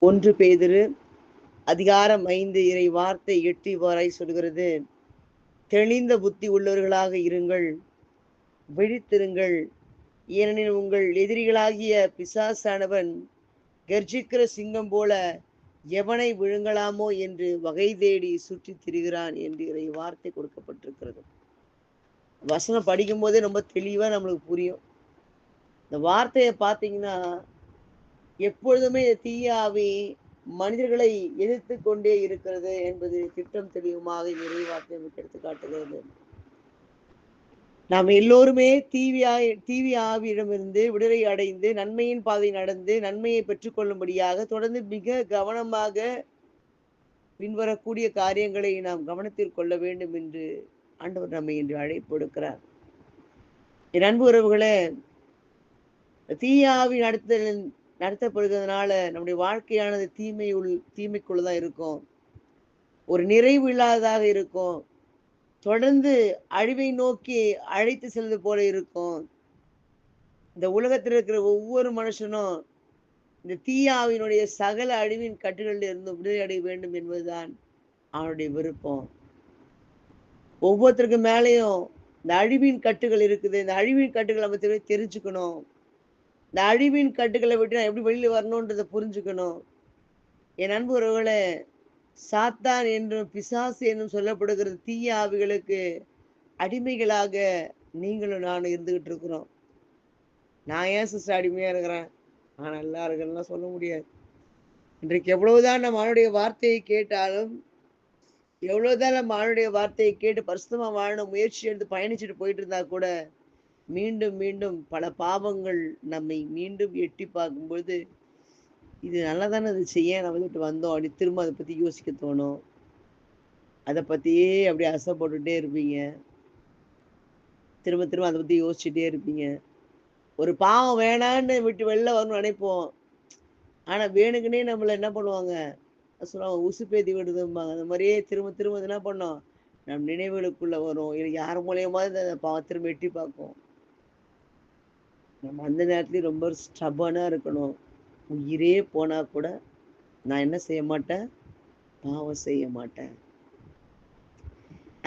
ஒன்று பேதுரு அதிகாரம் 5 இறை வார்த்தை 8 இவ்வாறாய் சொல்கிறது. தெளிந்த புத்தி உள்ளவர்களாக இருங்கள், விழித்திருங்கள். ஏனெனில் உங்கள் எதிரிகளாகிய பிசாசானவன் கர்ஜிக்கிற சிங்கம் போல எவனை விழுங்கலாமோ என்று வகை தேடி சுற்றித் திரிகிறான் என்று இறை வார்த்தை கொடுக்கப்பட்டிருக்கிறது. வசனம் படிக்கும் போதே ரொம்ப தெளிவா நம்மளுக்கு புரியும். இந்த வார்த்தையை பார்த்தீங்கன்னா, எப்பொழுதுமே தீய ஆவி மனிதர்களை எதிர்த்து கொண்டே இருக்கிறது என்பது திட்டம் தெளிவுமாக இறை வார்த்தை நமக்கு எடுத்து காட்டுகிறது. நாம் எல்லோருமே தீவி ஆவியிடமிருந்து விடுதலை அடைந்து நன்மையின் பாதை நடந்து நன்மையை பெற்றுக்கொள்ளும்படியாக தொடர்ந்து மிக கவனமாக பின்வரக்கூடிய காரியங்களை நாம் கவனத்தில் கொள்ள வேண்டும் என்று ஆண்டவர் நம்மை இன்று அழைப்பு கொடுக்கிறார். என் அன்பு உறவுகளே, தீய ஆவி நடத்தப்படுகிறதுனால நம்முடைய வாழ்க்கையானது தீமைக்குள்ளதான் இருக்கும். ஒரு நிறைவு இல்லாததாக இருக்கும். தொடர்ந்து அழிவை நோக்கி அழைத்து செல்வது போல இருக்கும். இந்த உலகத்தில் இருக்கிற ஒவ்வொரு மனுஷனும் இந்த தீயாவினுடைய சகல அழிவின் கட்டுகளில் இருந்து விடுதலை அடைய வேண்டும் என்பதுதான் அவனுடைய விருப்பம். ஒவ்வொருத்தருக்கு மேலேயும் இந்த அழிவின் கட்டுகள் இருக்குது. இந்த அழிவின் கட்டுகளை நம்ம தெரிஞ்சுக்கணும். இந்த அழிவின் கட்டுகளை விட்டு நான் எப்படி வெளியில வரணும்ன்றதை புரிஞ்சுக்கணும். என் அன்பு உறவுகளே, சாத்தான் என்றும் பிசாசு என்றும் சொல்லப்படுகிற தீய ஆவிகளுக்கு அடிமைகளாக நீங்களும் நானும் இருந்துகிட்டு இருக்கிறோம். நான் ஏன் சிஸ்டர் அடிமையா இருக்கிறேன், நான் நல்லா இருக்கேன்னா சொல்ல முடியாது. இன்றைக்கு எவ்வளவுதான் நம்ம அவனுடைய வார்த்தையை கேட்டாலும், எவ்வளவுதான் நம்ம அவனுடைய வார்த்தையை கேட்டு பரிசுத்தமா வாழணும் முயற்சி எடுத்து பயணிச்சுட்டு போயிட்டு இருந்தா கூட மீண்டும் மீண்டும் பல பாவங்கள் நம்மை மீண்டும் எட்டி பார்க்கும்போது இது நல்லா தானே அது செய்ய நம்ம வந்துட்டு வந்தோம் அப்படி திரும்ப அதை பத்தி யோசிக்க தோணும். அதை பத்தியே அப்படியே அசைப்பட்டுட்டே இருப்பீங்க. திரும்ப திரும்ப அதை பத்தி யோசிச்சுட்டே இருப்பீங்க. ஒரு பாவம் வேணான்னு விட்டு வெளில வரணும்னு நினைப்போம். ஆனா வேணுக்குன்னே நம்மள என்ன பண்ணுவாங்க சொல்லுவாங்க, உசுப்பேத்தி விடுதும்பாங்க. அந்த மாதிரியே திரும்ப திரும்ப என்ன பண்ணோம் நம் நினைவுகளுக்குள்ள வரும். யார் மூலியமா இந்த பாவம் திரும்ப எட்டி பார்க்கும். நம்ம அந்த நேரத்துலயும் ரொம்ப ஸ்டபனா இருக்கணும். உயிரே போனா கூட நான் என்ன செய்ய மாட்டேன், பாவம் செய்ய மாட்டேன்.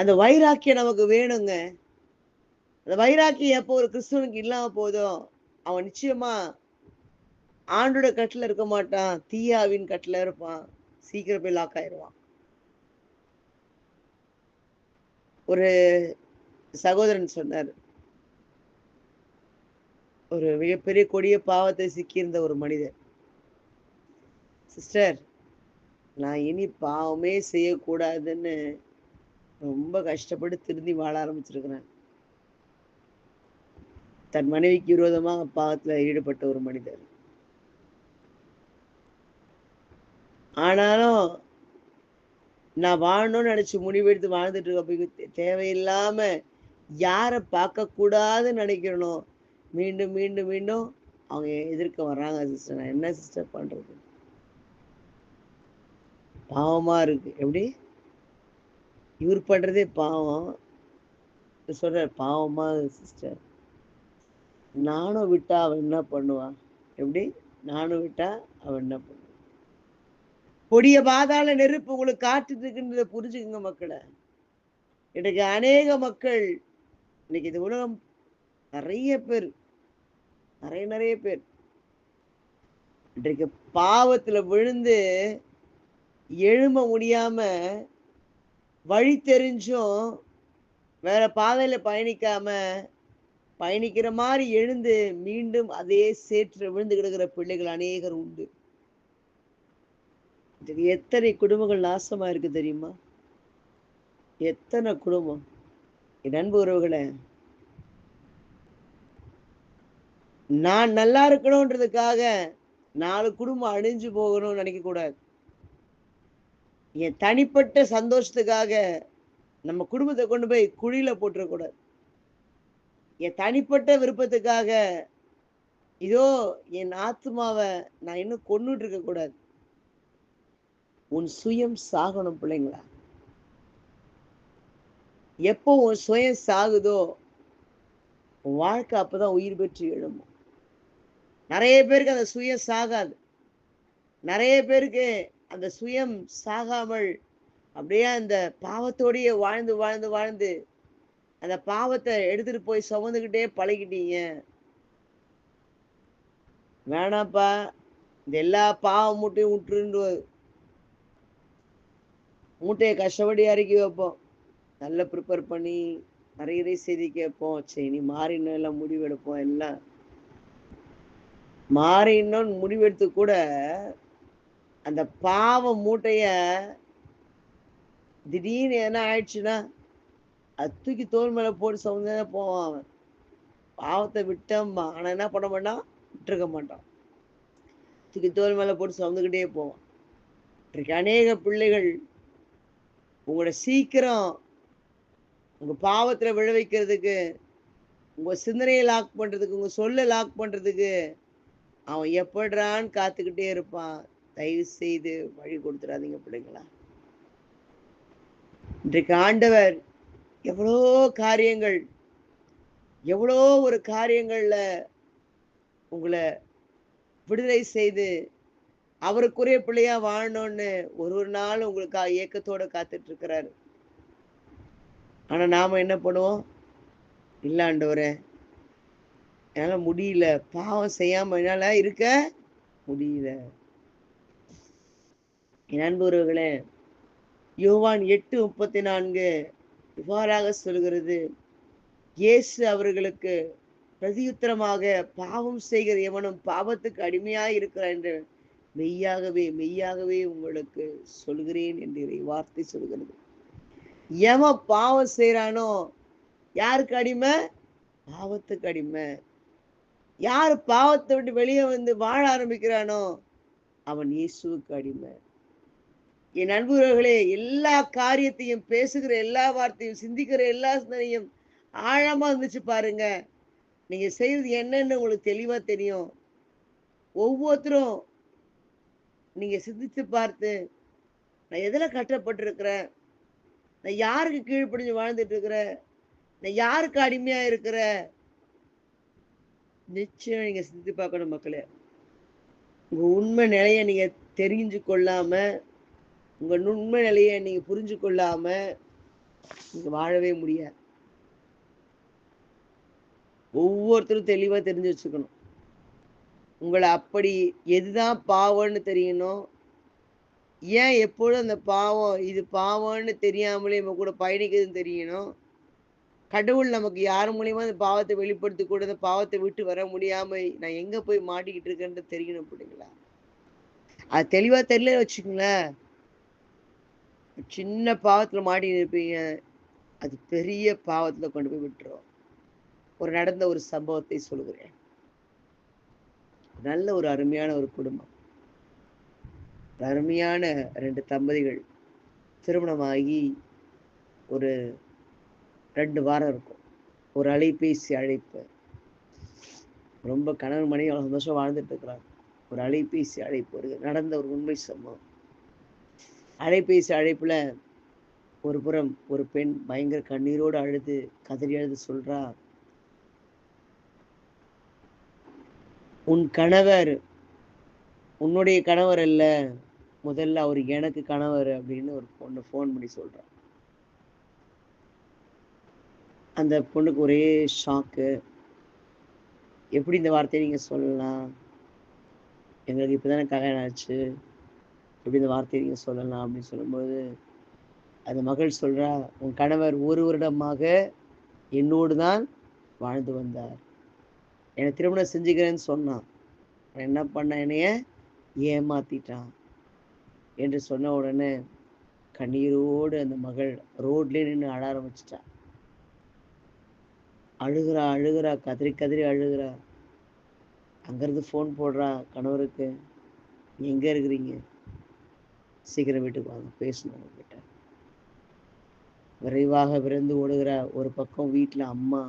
அந்த வைராக்கியம் நமக்கு வேணுங்க. அந்த வைராக்கியம் எப்போ ஒரு கிறிஸ்துவனுக்கு இல்லாம போதும், அவன் நிச்சயமா ஆண்டோட கட்டில இருக்க மாட்டான், தீயாவின் கட்டில இருப்பான். சீக்கிரம் போய் லாக் ஆயிடுவான். ஒரு சகோதரன் சொன்னார், ஒரு மிகப்பெரிய கொடிய பாவத்தை சிக்கியிருந்த ஒரு மனிதர், சிஸ்டர் நான் இனி பாவமே செய்யக்கூடாதுன்னு ரொம்ப கஷ்டப்பட்டு திருந்தி வாழ ஆரம்பிச்சிருக்கிறேன். தன் மனைவிக்கு விரோதமாக பாவத்துல ஈடுபட்ட ஒரு மனிதர். ஆனாலும் நான் வாழணும்னு நினைச்சு முடிவெடுத்து வாழ்ந்துட்டு இருக்க தேவையில்லாம யாரை பார்க்க கூடாதுன்னு நினைக்கிறனோ மீண்டும் மீண்டும் மீண்டும் அவங்க எதிர்க்க வர்றாங்க. சிஸ்டர் நான் என்ன சிஸ்டர் பண்றது, பாவமா இருக்கு. எப்படி இவர் பண்றதே பாவம் சொல்ற, பாவமா சிஸ்டர், நானும் விட்டா அவன் என்ன பண்ணுவான், எப்படி நானும் விட்டா அவன் என்ன பண்ணுவான். கொடிய பாதாள நெருப்பு உங்களுக்கு காத்துட்டு இருக்குன்றத புரிஞ்சுக்குங்க மக்களை. இன்னைக்கு அநேக மக்கள், இன்னைக்கு இந்த உலகம் நிறைய பேர் நிறைய பேர் இன்றைக்கு பாவத்துல விழுந்து எழும்ப முடியாம வழி தெரிஞ்சும் வேற பாதையில பயணிக்கிற மாதிரி எழுந்து மீண்டும் அதே சேற்று விழுந்து கிடக்கிற பிள்ளைகள் அநேகர் உண்டு. எத்தனை குடும்பங்கள் நாசமா இருக்கு தெரியுமா? எத்தனை குடும்பம். என் அன்பு உறவுகளை, நான் நல்லா இருக்கணும்ன்றதுக்காக 4 குடும்பம் அழிஞ்சு போகணும்னு நினைக்க கூடாது. என் தனிப்பட்ட சந்தோஷத்துக்காக நம்ம குடும்பத்தை கொண்டு போய் குழியில போட்டுறக்கூடாது. என் தனிப்பட்ட விருப்பத்துக்காக இதோ என் ஆத்மாவை நான் இன்னும் கொன்னுட்டு இருக்க கூடாது. உன் சுயம் சாகணும் பிள்ளைங்களா. எப்போ உன் சுயம் சாகுதோ உன் வாழ்க்கை அப்பதான் உயிர் பெற்று எழும்பும். நிறைய பேருக்கு அந்த சுயம் சாகாது. நிறைய பேருக்கு அந்த சுயம் சாகாமல் அப்படியே அந்த பாவத்தோடயே வாழ்ந்து வாழ்ந்து வாழ்ந்து அந்த பாவத்தை எடுத்துட்டு போய் சுமந்துக்கிட்டே பழகிட்டீங்க. வேணாப்பா, இந்த எல்லா பாவ மூட்டையும் விட்டுருன்னு மூட்டையை கஷ்டப்படி இறக்கி வைப்போம். நல்லா ப்ரிப்பேர் பண்ணி நிறைய செய்தி கேட்போம். சரி, நீ மாறினோம், எல்லாம் முடிவெடுப்போம். எல்லாம் மாறினோன்னு முடிவெடுத்து கூட அந்த பாவ மூட்டைய திடீர்னு என்ன ஆயிடுச்சுன்னா அது தூக்கி தோல் மேல போட்டு சுமந்துதானே போவான் அவன். பாவத்தை விட்டோம்மா, ஆனா என்ன பண்ண மாட்டான், விட்டுருக்க மாட்டான். தூக்கி தோல் மேல போட்டு சுமந்துக்கிட்டே போவான். இன்றைக்கு அநேக பிள்ளைகள் உங்களோட சீக்கிரம் உங்க பாவத்துல விழ வைக்கிறதுக்கு, உங்க சிந்தனையை லாக் பண்றதுக்கு, உங்க சொல்ல லாக் பண்றதுக்கு அவன் எப்படிறான்னு காத்துக்கிட்டே இருப்பான். தயவு செய்து வழி கொடுத்துடாதீங்க பிள்ளைங்களா. இன்றைக்கு ஆண்டவர் எவ்வளோ காரியங்கள், எவ்வளோ ஒரு காரியங்கள்ல உங்களை விடுதலை செய்து அவருக்குரிய பிள்ளையா வாழணும்னு ஒரு நாள் உங்களுக்காக ஏக்கத்தோட காத்துட்டு இருக்கிறாரு. ஆனா நாம என்ன பண்ணுவோம், இல்ல ஆண்டவரே என்னால முடியல, பாவம் செய்யாம என்னால இருக்க முடியல. என் அன்புறவுகளே, யோவான் 8:34 இவ்வாறாக சொல்கிறது, இயேசு அவர்களுக்கு பிரதியுத்தரமாக, பாவம் செய்கிற எவனும் பாவத்துக்கு அடிமையாய் இருக்கிறான் என்று மெய்யாகவே மெய்யாகவே உங்களுக்கு சொல்கிறேன் என்று வார்த்தை சொல்கிறது. எவன் பாவம் செய்யறானோ யாருக்கு அடிமை, பாவத்துக்கு அடிமை. யார் பாவத்தை விட்டு வெளியே வந்து வாழ ஆரம்பிக்கிறானோ அவன் இயேசுவுக்கு அடிமை. என் அன்புறவர்களே, எல்லா காரியத்தையும் பேசுகிற எல்லா வார்த்தையும் சிந்திக்கிற எல்லா சிந்தனையும் ஆழமா இருந்துச்சு பாருங்க. நீங்க செய்யறது என்னன்னு உங்களுக்கு தெளிவா தெரியும். ஒவ்வொருத்தரும் நீங்க சிந்திச்சு பார்த்து, நான் எதுல கட்டப்பட்டிருக்கிறேன், நான் யாருக்கு கீழ்ப்படிஞ்சு வாழ்ந்துட்டு இருக்கிறேன், நான் யாருக்கு அடிமையா இருக்கிறேன், நிச்சயம் நீங்க சிந்தித்து பார்க்கணும் மக்களே. உங்க உண்மை நிலையை நீங்க தெரிஞ்சு கொள்ளாம, உங்க உண்மை நிலையை நீங்க புரிஞ்சு கொள்ளாம நீங்க வாழவே முடியாது. ஒவ்வொருத்தரும் தெளிவா தெரிஞ்சு வச்சுக்கணும். உங்களை அப்படி எதுதான் பாவம்னு தெரியணும். ஏன் எப்பொழுதும் அந்த பாவம் இது பாவம்னு தெரியாமலே நம்ம கூட பயணிக்குதுன்னு தெரியணும். கடவுள் நமக்கு யார் மூலியமா அந்த பாவத்தை வெளிப்படுத்தி கூட அந்த பாவத்தை விட்டு வர முடியாம நான் எங்க போய் மாட்டிக்கிட்டு இருக்கேன்னு தெரியணும் பிள்ளைங்களா. அது தெளிவா தெரியல வச்சுக்கோங்களேன், சின்ன பாவத்துல மாட்டின்னு இருப்பீங்க, அது பெரிய பாவத்துல கொண்டு போய் விட்டுரும். நடந்த ஒரு சம்பவத்தை சொல்லுகிறேன். நல்ல ஒரு அருமையான ஒரு குடும்பம், அருமையான 2 தம்பதிகள் திருமணமாகி ஒரு 2 வாரம் இருக்கும். ஒரு அலைபேசி அழைப்பு, ரொம்ப கணவன் மனைவி அவ்வளவு சந்தோஷம் வாழ்ந்துட்டு இருக்கிறாங்க. ஒரு அலைபேசி அழைப்பு நடந்த ஒரு உண்மை சம்பவம். அலைபேசி அழைப்புல ஒரு புறம் ஒரு பெண் பயங்கர கண்ணீரோடு அழுது கதறி அழுது சொல்றா, உன் கணவர் உன்னுடைய கணவர் அல்ல, முதல்ல அவர் எனக்கு கணவர் அப்படின்னு ஒரு பொண்ணு போன் பண்ணி சொல்றான். அந்த பொண்ணுக்கு ஒரே ஷாக்கு. எப்படி இந்த வார்த்தையை நீங்க சொல்லலாம், எங்களுக்கு இப்பதானே கல்யாணம் ஆச்சு, எப்படி இந்த வார்த்தையை நீங்க சொல்லலாம் அப்படின்னு சொல்லும்போது அந்த மகள் சொல்றா, உன் கணவர் 1 வருடமாக என்னோடு தான் வாழ்ந்து வந்தார், என்னை திருமணம் செஞ்சுக்கிறேன்னு சொன்னான், என்ன பண்ண, என்னைய ஏமாத்திட்டான் என்று சொன்ன உடனே கண்ணீரோடு அந்த மகள் ரோட்ல நின்று அழ ஆரம்பிச்சிட்டா. அழுகிறா அழுகிறா, கதறி கதறி அழுகிறா. அங்கிருந்து போன் போடுறா கணவருக்கு, எங்க இருக்கிறீங்க, சீக்கிரம் வீட்டுக்கு வாங்க, பேசணும் கிட்ட. விரைவாக விரைந்து ஓடுகிறா. ஒரு பக்கம் வீட்டுல அம்மா,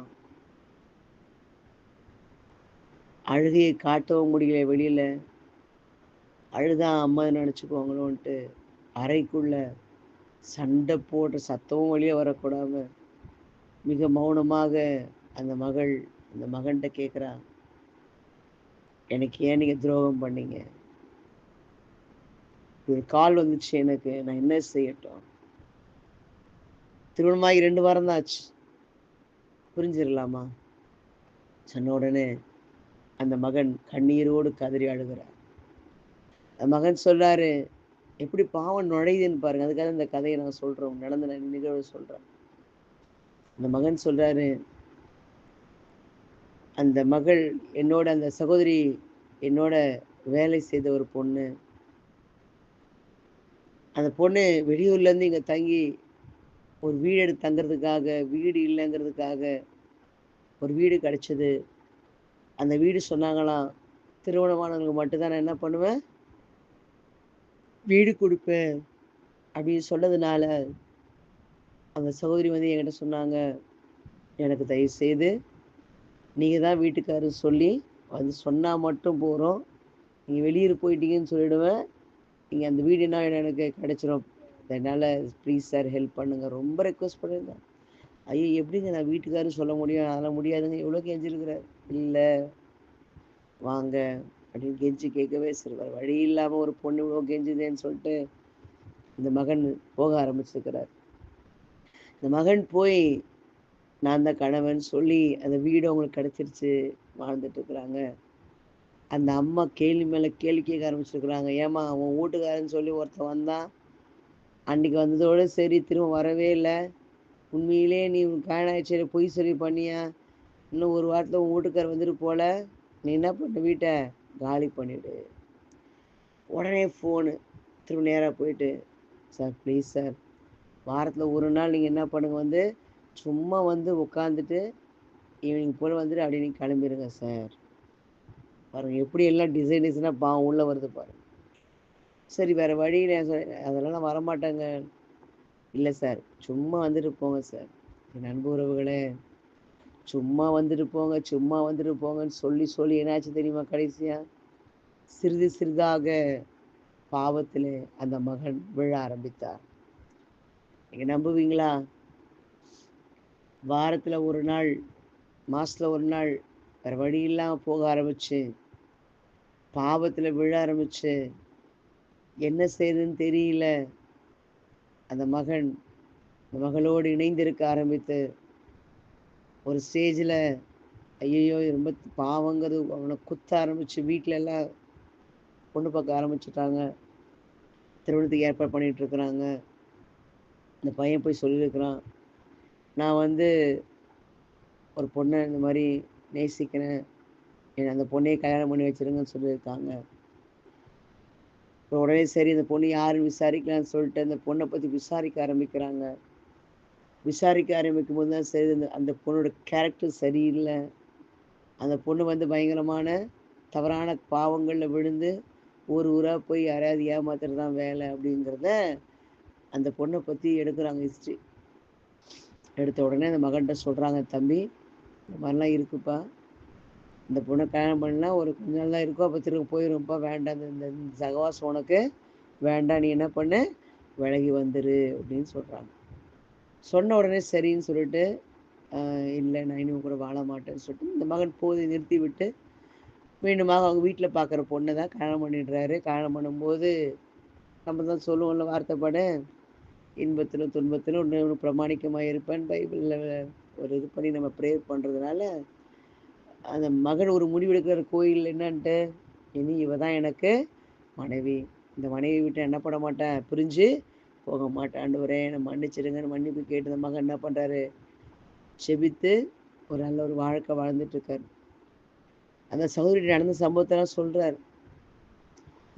அழுகையை காட்டவும் முடியல வெளியில, அழுதான் அம்மா நினைச்சுக்குவாங்களோன்ட்டு அறைக்குள்ள சண்டை போட்டு சத்தமும் வெளியே வரக்கூடாம மிக மௌனமாக அந்த மகள் அந்த மகன்கிட்ட கேட்குறா, எனக்கு ஏன் நீங்க துரோகம் பண்ணீங்க, ஒரு கால் வந்துச்சு எனக்கு, நான் என்ன செய்யட்டும்? திருமணமாகி 2 வாரம் தான் ஆச்சு. புரிஞ்சிடலாமா? சொன்ன உடனே அந்த மகன் கண்ணீரோடு கதறி அழுகிறார். அந்த மகன் சொல்றாரு, எப்படி பாவம் நுழையுதுன்னு பாருங்க. அதுக்காக இந்த கதையை நான் சொல்றேன். நடந்த நிகழ்வு சொல்றேன். அந்த மகன் சொல்றாரு, அந்த மகள் என்னோட அந்த சகோதரி என்னோட வேலை செய்த ஒரு பொண்ணு. அந்த பொண்ணு வெளியூர்ல இருந்து இங்க தங்கி ஒரு வீடு எடுத்து தங்குறதுக்காக, வீடு இல்லைங்கிறதுக்காக ஒரு வீடு கிடைச்சது. அந்த வீடு சொன்னாங்களாம், திருமணமானவங்களுக்கு மட்டும் தான் நான் என்ன பண்ணுவேன், வீடு கொடுப்பேன் அப்படின்னு சொன்னதுனால அந்த சகோதரி வந்து என்கிட்ட சொன்னாங்க, எனக்கு தயவு செய்து நீங்க தான் வீட்டுக்காரர் சொல்லி வந்து சொன்னா மட்டும் போறோம். நீங்க வெளியூர் போயிட்டீங்கன்னு சொல்லிடுவேன். நீங்க அந்த வீடு என்ன எனக்கு கிடைச்சிரும். அதனால ப்ளீஸ் சார் ஹெல்ப் பண்ணுங்க. ரொம்ப ரெக்வெஸ்ட் பண்ணியிருந்தேன். ஐயோ! எப்படிங்க நான் வீட்டுக்காரர் சொல்ல முடியும்? அதெல்லாம் முடியாதுங்க. எவ்வளோ கெஞ்சிருக்கிறார். இல்ல வாங்க அப்படின்னு கெஞ்சி கேட்கவே சரி வேற வழி இல்லாம ஒரு பொண்ணு இவ்வளோ கெஞ்சுதேன்னு சொல்லிட்டு இந்த மகன் போக ஆரம்பிச்சிருக்கிறார். இந்த மகன் போய் நான் தான் கணவன் சொல்லி அந்த வீடு அவங்களுக்கு கிடைச்சிருச்சு. வாழ்ந்துட்டு இருக்கிறாங்க. அந்த அம்மா கேள்வி மேல கேள்வி கேட்க ஆரம்பிச்சிருக்கிறாங்க. ஏம்மா உன் வீட்டுக்காரன்னு சொல்லி ஒருத்தன் வந்தான். அன்னைக்கு வந்ததோட சரி திரும்ப வரவே இல்லை. உண்மையிலே நீ கல்யாணம் ஆயிடுச்சு பொய் சொல்லி பண்ணியா? இன்னும் ஒரு வாரத்தில் உன் வீட்டுக்காரர் வந்துட்டு போல. நீ என்ன பண்ண வீட்டை காலி பண்ணிடு. உடனே ஃபோனு திரும்ப நேராக போயிட்டு, சார் ப்ளீஸ் சார் வாரத்தில் ஒரு நாள் நீங்கள் என்ன பண்ணுங்க வந்து சும்மா வந்து உட்காந்துட்டு ஈவினிங் போல் வந்துட்டு அப்படியே நீங்கள் கிளம்பிடுங்க சார். பாருங்க எப்படி எல்லாம் டிசைனாக பாவம் உள்ளே வருது பாருங்க. சரி வேறு வழியில் அதெல்லாம் நான் வரமாட்டேங்க. இல்லை சார் சும்மா வந்துட்டு போங்க சார். என் அன்பு உறவுகளே, சும்மா வந்துட்டு போங்க சும்மா வந்துட்டு போங்கன்னு சொல்லி சொல்லி என்னாச்சு தெரியுமா? கடைசியா சிறிது சிறிதாக பாவத்திலே அந்த மகன் விழ ஆரம்பித்தார். நீங்க நம்புவீங்களா? வாரத்துல ஒரு நாள், மாசத்துல ஒரு நாள் வேற வழி இல்லாம போக ஆரம்பிச்சு, பாவத்துல விழ ஆரம்பிச்சு, என்ன செய்யுதுன்னு தெரியல. அந்த மகன் அந்த மகளோடு இணைந்திருக்க ஆரம்பித்து ஒரு ஸ்டேஜில் ஐயோ ரொம்ப பாவங்கிறது அவனை குத்த ஆரம்பிச்சு வீட்டில எல்லாம் பொண்ணு பார்க்க ஆரம்பிச்சுட்டாங்க. திருமணத்துக்கு ஏற்பாடு பண்ணிட்டு இருக்கிறாங்க. இந்த பையன் போய் சொல்லியிருக்கிறான், நான் வந்து ஒரு பொண்ணை இந்த மாதிரி நேசிக்கிறேன், அந்த பொண்ணையை கல்யாணம் பண்ணி வச்சிருங்கன்னு சொல்லியிருக்காங்க. இப்போ உடனே சரி இந்த பொண்ணு யாருன்னு விசாரிக்கலான்னு சொல்லிட்டு அந்த பொண்ணை பற்றி விசாரிக்க ஆரம்பிக்கிறாங்க. விசாரிக்க ஆரம்பிக்கும் போது தான் சரி அந்த பொண்ணோட கேரக்டர் சரியில்லை. அந்த பொண்ணு வந்து பயங்கரமான தவறான பாவங்களில் விழுந்து ஊர் ஊராக போய் யாரையாவது ஏமாத்துறது தான் வேலை அப்படிங்கிறத அந்த பொண்ணை பற்றி எடுக்கிறாங்க ஹிஸ்ட்ரி. எடுத்த உடனே அந்த மகன்கிட்ட சொல்கிறாங்க, தம்பி இந்த மாதிரிலாம் இருக்குப்பா, இந்த பொண்ணை கல்யாணம் பண்ணலாம் ஒரு கொஞ்ச நாள் தான் இருக்கும், அப்போ திரும்ப போயிரும்ப்பா, வேண்டாம் இந்த சகவாசம் உனக்கு வேண்டாம், நீ என்ன பண்ணு விலகி வந்துரு அப்படின்னு சொல்கிறாங்க. சொன்ன உடனே சரின்னு சொல்லிட்டு இல்லை நான் இனிமே கூட வாழ மாட்டேன்னு சொல்லிட்டு இந்த மகன் போதை நிறுத்தி விட்டு மீண்டுமாக அவங்க வீட்டில் பார்க்குற பொண்ணை தான் கல்யாணம் பண்ணிடுறாரு. கல்யாணம் பண்ணும்போது நம்ம தான் சொல்லுவோம்ல வார்த்தைப்பட, இன்பத்திலும் துன்பத்திலும் ஒன்று பிரமாணிக்கமாக இருப்பேன் பைபிளில் ஒரு இது பண்ணி நம்ம ப்ரேயர் பண்ணுறதுனால அந்த மகன் ஒரு முடிவெடுக்கிற கோயில் என்னன்ட்டு, இனி இவ தான் எனக்கு மனைவி, இந்த மனைவி விட்டு என்ன பண்ண மாட்டேன், பிரிஞ்சு போக மாட்டேன், ஆண்டவரே என்னை மன்னிச்சிடுங்கன்னு மன்னிப்பு கேட்டு இந்த மகன் என்ன பண்ணுறாரு, செபித்து ஒரு நல்ல ஒரு வாழ்க்கை வாழ்ந்துட்டுருக்கார். அந்த சகோதரி நடந்த சம்பவத்தெல்லாம் சொல்கிறார்.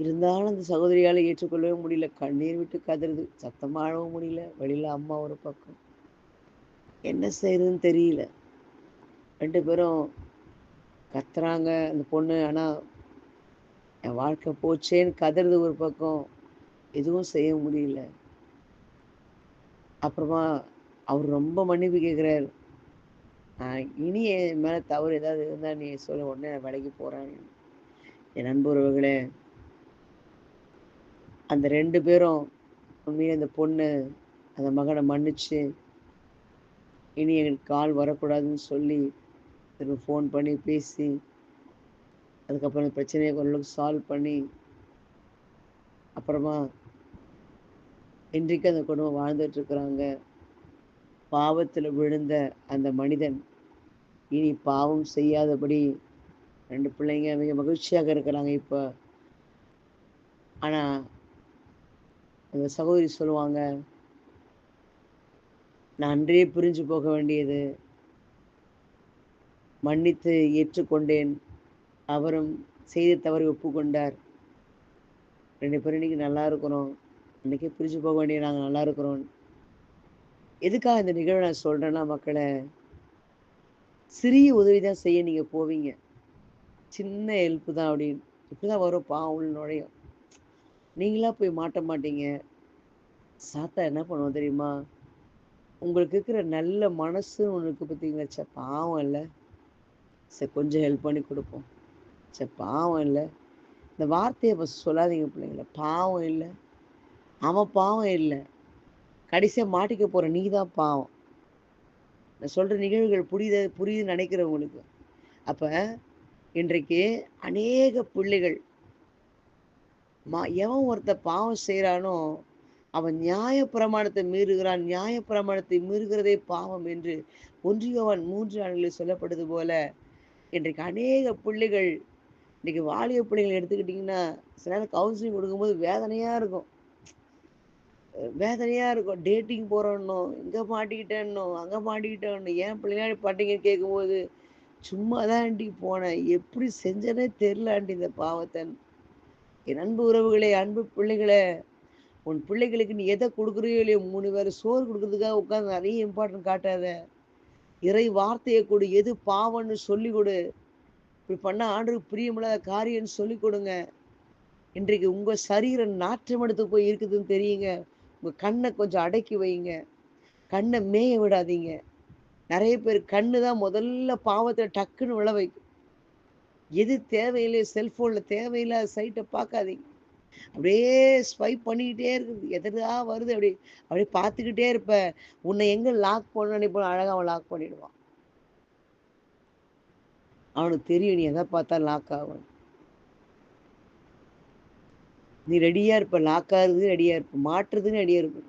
இருந்தாலும் அந்த சகோதரியால் ஏற்றுக்கொள்ளவே முடியல. கண்ணீர் விட்டு கதறுது. சத்தமாகவும் முடியல. வெளியில் அம்மா ஒரு பக்கம். என்ன செய்யறதுன்னு தெரியல. 2 பேரும் கத்துறாங்க. அந்த பொண்ணு ஆனால் என் வாழ்க்கை போச்சேன்னு கதறுது ஒரு பக்கம். எதுவும் செய்ய முடியல. அப்புறமா அவர் ரொம்ப மன்னிப்பு கேட்குறாரு. இனி என் மேலே தவறு ஏதாவது இருந்தால் நீ சொல்ல, உடனே நான் விலகி போகிறேன். என் நண்பர்களே, அந்த 2 பேரும் உண்மையிலே அந்த பொண்ணு அந்த மகனை மன்னிச்சு இனி எங்களுக்கு கால் வரக்கூடாதுன்னு சொல்லி திரும்ப ஃபோன் பண்ணி பேசி அதுக்கப்புறம் அந்த பிரச்சனையை ஓரளவுக்கு சால்வ் பண்ணி அப்புறமா இன்றைக்கு அந்த குடும்பம் வாழ்ந்துட்டு இருக்கிறாங்க. பாவத்துல விழுந்த அந்த மனிதன் இனி பாவம் செய்யாதபடி 2 பிள்ளைங்க மிக மகிழ்ச்சியாக இருக்கிறாங்க இப்ப. ஆனா அந்த சகோதரி சொல்லுவாங்க, நான் அன்றே பிரிஞ்சு போக வேண்டியது. மன்னித்து ஏற்றுக்கொண்டேன். அவரும் செய்த தவறை ஒப்புக்கொண்டார். 2 பேரும் இன்னைக்கு நல்லா இருக்கிறோம். அன்னைக்கே பிரிஞ்சு போக வேண்டிய நாங்க நல்லா இருக்கிறோம். எதுக்காக இந்த நிகழ்வை நான் சொல்றேன்னா, மக்களே, சிறிய உதவி தான் செய்ய நீங்க போவீங்க. சின்ன ஹெல்ப் தான் அப்படின்னு. இப்படிதான் வரும், பாவம் உள்ள நுழையும். நீங்களா போய் மாட்ட மாட்டீங்க. சாத்தான் என்ன பண்ணுவோம் தெரியுமா? உங்களுக்கு இருக்கிற நல்ல மனசுன்னு ஒண்ணு இருக்கு பார்த்தீங்களா? ச்சே பாவம் இல்ல. சரி கொஞ்சம் ஹெல்ப் பண்ணி கொடுப்போம். ச்சே பாவம் இல்ல. இந்த வார்த்தையை ஃபர்ஸ்ட் சொல்லாதீங்க பிள்ளைங்கள. பாவம் இல்ல. அவன் பாவம் இல்ல. கடைசியா மாட்டிக்க போற நீ தான் பாவம். நான் சொல்ற நிகழ்வுகள் புரியுதுன்னு நினைக்கிறேன் உங்களுக்கு. அப்ப இன்றைக்கு அநேக பிள்ளைகள் எவன் ஒருத்தன் பாவம் செய்றானோ அவன் நியாயப்பிரமாணத்தை மீறுகிறான். நியாயப்பிரமாணத்தை மீறுகிறதே பாவம் என்று 1 யோவான் 3:4 சொல்லப்படுது போல, இன்றைக்கு அநேக பிள்ளைகள், இன்னைக்கு வாலிப பிள்ளைகளை எடுத்துக்கிட்டிங்கன்னா, சில நேரம் கவுன்சிலிங் கொடுக்கும்போது வேதனையா இருக்கும். வேதனையா இருக்கும். டேட்டிங் போறோன்னும், இங்க மாட்டிக்கிட்டேன்னும், அங்க மாட்டிக்கிட்டேன்னும், ஏன் பிள்ளைங்க மாட்டீங்கன்னு கேட்கும்போது, சும்மா தான் ஆண்டி போனேன். எப்படி செஞ்சேனே தெரியல ஆண்டி இந்த பாவத்த. என் அன்பு உறவுகளே, அன்பு பிள்ளைகளே, உன் பிள்ளைகளுக்கு நீ எதை கொடுக்குறியோ இல்லையோ 3 வேளை சோறு கொடுக்கறதுக்காக உட்காந்து நிறைய இம்பார்ட்டன்ட் காட்டாத. இறை வார்த்தையை கொடு. எது பாவம்னு சொல்லி கொடு. இப்படி பண்ணா ஆண்டவருக்கு பிரியமில்லாத காரியம்னு சொல்லி கொடுங்க. இன்றைக்கு உங்க சரீரம் நாற்றம் எடுத்து போய் இருக்குதுன்னு தெரியுங்க. உங்க கண்ணை கொஞ்சம் அடக்கி வைங்க. கண்ணை மேய விடாதீங்க. நிறைய பேர் கண்ணு தான் முதல்ல பாவத்தை டக்குன்னு விழ வைக்கும். எது தேவையில்லையோ செல்போன்ல தேவையில்லாத சைட்டை பார்க்காதீங்க. அப்படியே ஸ்வைப் பண்ணிக்கிட்டே இருக்குது. எதா வருது அப்படியே அப்படியே பார்த்துக்கிட்டே இருப்ப. உன்னை எங்க லாக் பண்ணணும்னு நினைப்போ அழகா அவன் லாக் பண்ணிடுவான். அவனுக்கு தெரியும் நீ எதை பார்த்தா லாக் ஆகும். நீ ரெடியா இருப்ப. லாக் ஆகுறது ரெடியா இருப்ப. மாற்றுறதுன்னு ரெடியா இருப்ப.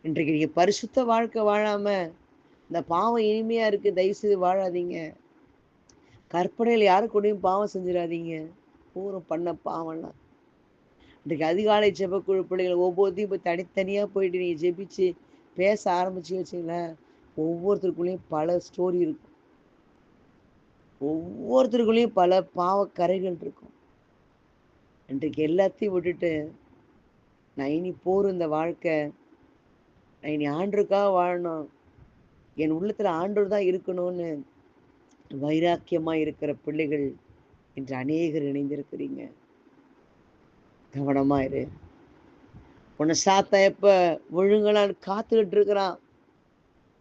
இன்றைக்கு நீங்க பரிசுத்த வாழ்க்கை வாழாம இந்த பாவம் இனிமையா இருக்கு தயவு செய்து வாழாதீங்க. கற்பனையில் யாரு கூடயும் பாவம் செஞ்சிடாதீங்க. பூரம் பண்ண பாவம்லாம். இன்றைக்கு அதிகாலை ஜெபக்குழு பிள்ளைகள் ஒவ்வொருத்தையும் போய் தனித்தனியா போயிட்டு நீங்க ஜெபிச்சு பேச ஆரம்பிச்சு வச்சுங்களேன், ஒவ்வொருத்தருக்குள்ளேயும் பல ஸ்டோரி இருக்கும். ஒவ்வொருத்தருக்குள்ளேயும் பல பாவக்கரைகள் இருக்கும். இன்றைக்கு எல்லாத்தையும் விட்டுட்டு நான் இனி போற இந்த வாழ்க்கை, நான் இனி ஆண்டருக்காக வாழணும், என் உள்ளத்துல ஆண்டவர் தான் இருக்கணும்னு வைராக்கியமா இருக்கிற பிள்ளைகள் இன்று அநேகர் இணைந்திருக்கிறீங்க. கவனமா இரு. உன்னை சாத்தான் எப்ப விழுங்கலான்னு காத்துக்கிட்டு இருக்கிறான்.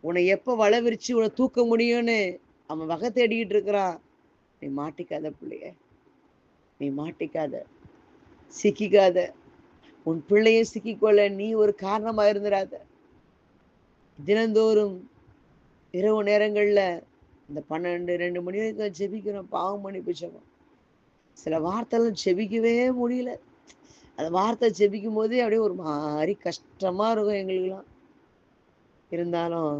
உன்னை எப்ப வலை விரிச்சு உன்னை தூக்க முடியும்னு அவன் வகை தேடிக்கிட்டு இருக்கிறான். நீ மாட்டிக்காத பிள்ளைய. நீ மாட்டிக்காத. சிக்கிக்காத. உன் பிள்ளையும் சிக்கிக்கொள்ள நீ ஒரு காரணமா இருந்துராத. தினந்தோறும் இரவு நேரங்கள்ல இந்த 12, 2 மணி வரைக்கும் ஜெபிக்கிறோம். பாவம் மன்னிப்பு ஜெபம். சில வார்த்தைலாம் ஜெபிக்கவே முடியல. அந்த வார்த்தை ஜெபிக்கும் போதே அப்படியே ஒரு மாதிரி கஷ்டமா இருக்கும் எங்களுக்கெல்லாம். இருந்தாலும்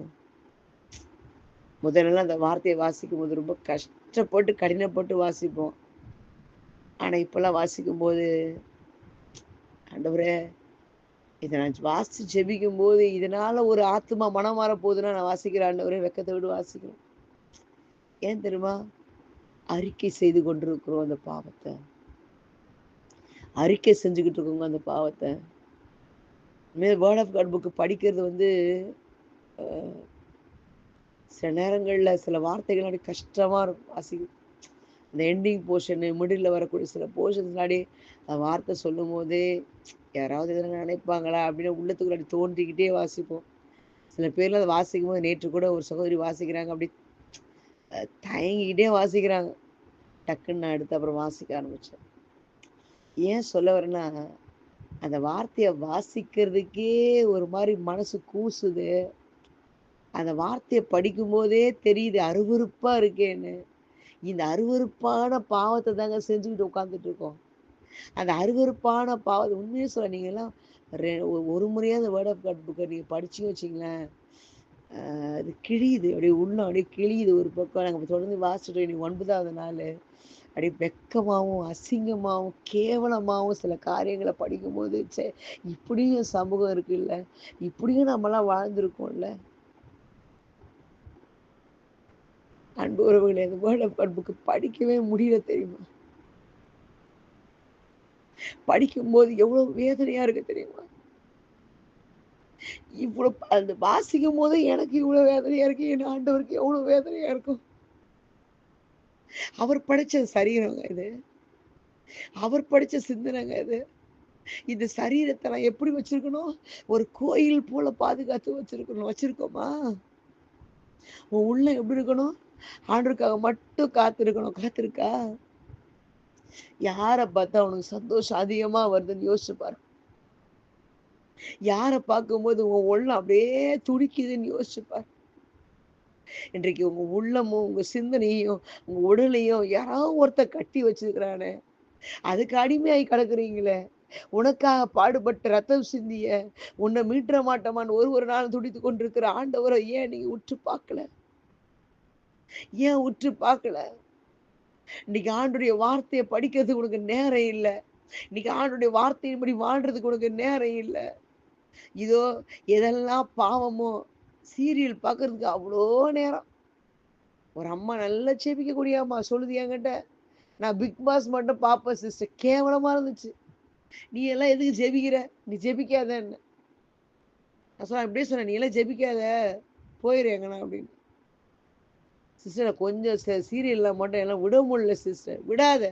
முதல்லலாம் அந்த வார்த்தையை வாசிக்கும் போது ரொம்ப கஷ்டப்பட்டு கடினப்பட்டு வாசிப்போம். ஆனா இப்பெல்லாம் வாசிக்கும் போது, ஆண்டவரே இதை நான் வாசிச்சு ஜெபிக்கும் போது இதனால ஒரு ஆத்மா மனம் மாற போகுதுன்னா நான் வாசிக்கிறேன் ஆண்டவரே, வெக்கத்தை விட்டு வாசிக்கிறேன். ஏன் தெரியுமா? அறிக்கை செய்து கொண்டிருக்கிறோம் அந்த பாவத்தை. அறிக்கை செஞ்சுக்கிட்டு இருக்கோங்க அந்த பாவத்தை. வேர்ட் ஆஃப் காட் புக்கு படிக்கிறது வந்து சில நேரங்கள்ல சில வார்த்தைகள் அப்படி கஷ்டமா இருக்கும் வாசிக்கும். அந்த எண்டிங் போர்ஷனு மிடில் வரக்கூடிய சில போர்ஷன்ஸ் முன்னாடி அந்த வார்த்தை சொல்லும் போதே யாராவது எதனா நினைப்பாங்களா அப்படின்னு உள்ளத்துக்குள்ளாடி தோன்றிக்கிட்டே வாசிப்போம். சில பேர்ல அதை வாசிக்கும் போது நேற்று கூட ஒரு சகோதரி வாசிக்கிறாங்க, அப்படி தயங்கிக்கிட்டே வாசிக்கிறாங்க. டக்குன்னு நான் எடுத்து அப்புறம் வாசிக்க ஆரம்பிச்சேன். ஏன் சொல்ல வரேன்னா, அந்த வார்த்தையை வாசிக்கிறதுக்கே ஒரு மாதிரி மனசு கூசுது. அந்த வார்த்தையை படிக்கும் போதே தெரியுது அருவருப்பா இருக்கேன்னு. இந்த அருவருப்பான பாவத்தை தாங்க செஞ்சுக்கிட்டு உட்காந்துட்டு இருக்கோம். அந்த அருவருப்பான பாவம் உண்மையே சொல்ல, நீங்க எல்லாம் ஒரு முறையாவது வேர்ட் ஆஃப் காட் புக்கை நீங்க படிச்சு வச்சிங்களேன், அது கிழியுது, அப்படியே உள்ள அப்படியே கிழியுது ஒரு பக்கம். நாங்கள் தொடர்ந்து வாசிச்சுட்டு இன்னைக்கு 9வது நாள் அப்படியே வெக்கமாகவும் அசிங்கமாகவும் கேவலமாகவும் சில காரியங்களை படிக்கும்போது, சே, இப்படியும் சமூகம் இருக்குல்ல, இப்படியும் நம்மலாம் வாழ்ந்திருக்கோம்ல. அன்பு உறவுகளே, அந்த வேர்ட் ஆஃப் காட் புக்கு படிக்கவே முடியல தெரியுமா? படிக்கும்போது எவ்வளவு வேதனையா இருக்கு தெரியுமா? இவ்வளவு அந்த வாசிக்கும் போது எனக்கு இவ்வளவு வேதனையா இருக்கு, என் ஆண்டவருக்கு எவ்வளவு வேதனையா இருக்கும். அவர் படிச்ச சரீரங்க இது, அவர் படிச்ச சிந்தனைங்க இது. இந்த சரீரத்தை நான் எப்படி வச்சிருக்கணும்? ஒரு கோயில் போல பாதுகாத்து வச்சிருக்கணும். வச்சிருக்கோமா? உன் உள்ள எப்படி இருக்கணும்? ஆண்டவருக்காக மட்டும் காத்திருக்கணும். காத்திருக்கா? யாரை பார்த்தா உனக்கு சந்தோஷம் அதிகமா வருதுன்னு யோசிச்சு பாரு. யாரை பார்க்கும்போது உன் உள்ளம் அப்படியே துடிக்குதுன்னு யோசிச்சு பாரு. இன்றைக்கு உங்க உள்ளமும் உங்க சிந்தனையும் உங்க உடலையும் யாராவது ஒருத்தர் கட்டி வச்சிருக்கிறானே, அதுக்கு அடிமையாகி கிடக்குறீங்களே. உனக்காக பாடுபட்ட ரத்தம் சிந்திய உன்னை மீட்ற மாட்டோமான்னு ஒரு நாள் துடித்து கொண்டிருக்கிற ஆண்டவரை ஏன் நீங்க உற்று பார்க்கல? ஏன் உற்று பார்க்கல? இன்னைக்கு ஆண்டுடைய வார்த்தையை படிக்கிறதுக்கு உனக்கு நேரம் இல்லை. இன்னைக்கு ஆண்டுடைய வார்த்தையின்படி வாழ்றதுக்கு உனக்கு நேரம் இல்லை. இதோ எதெல்லாம் பாவமோ சீரியல் பார்க்கறதுக்கு அவ்வளோ நேரம். ஒரு அம்மா நல்லா ஜெபிக்கக்கூடிய அம்மா சொல்லுது என்கிட்ட, நான் பிக் பாஸ் மட்டும் பார்ப்பேன் சிஸ்டர், கேவலமா இருந்துச்சு. நீ எல்லாம் எதுக்கு ஜெபிக்கிற? நீ ஜெபிக்காதன்னு. நான் சொன்னேன், அப்படியே சொன்னேன், நீ எல்லாம் ஜெபிக்காத, போயிரு எங்கண்ணா அப்படின்னு. சிஸ்டர் கொஞ்சம் சீரியல்ல மட்டும் எல்லாம் விட முடியல சிஸ்டர். விடாத,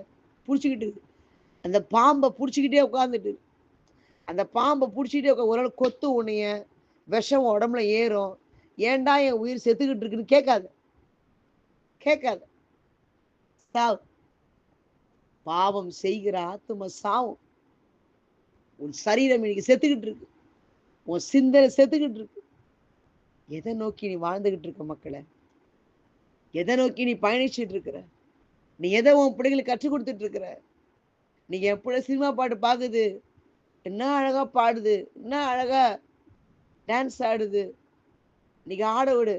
பிடிச்சிக்கிட்டு அந்த பாம்பை பிடிச்சிக்கிட்டே உட்காந்துட்டு, அந்த பாம்பை பிடிச்சிக்கிட்டே உட்காந்து ஒரு நாள் கொத்து உன்னைய, விஷம் உடம்புல ஏறும். ஏன்டா என் உயிர் செத்துக்கிட்டு இருக்குன்னு கேட்காத, கேட்காத, சாவு. பாவம் செய்கிற ஆத்தும சாவும். உன் சரீரம் இன்னைக்கு செத்துக்கிட்டு இருக்கு, உன் சிந்தனை செத்துக்கிட்டு இருக்கு. எதை நோக்கி நீ வாழ்ந்துகிட்டு இருக்க மக்களை? எதை நோக்கி நீ பயணிச்சுட்டு இருக்கிற? நீ எதை உன் பிள்ளைகளுக்கு கற்றுக் கொடுத்துட்டு இருக்கிற? நீங்க என் பிள்ளை சினிமா பாட்டு பாக்குது, என்ன அழகா பாடுது, என்ன அழகா டான்ஸ் ஆடுது, இன்னைக்கு ஆட விடு.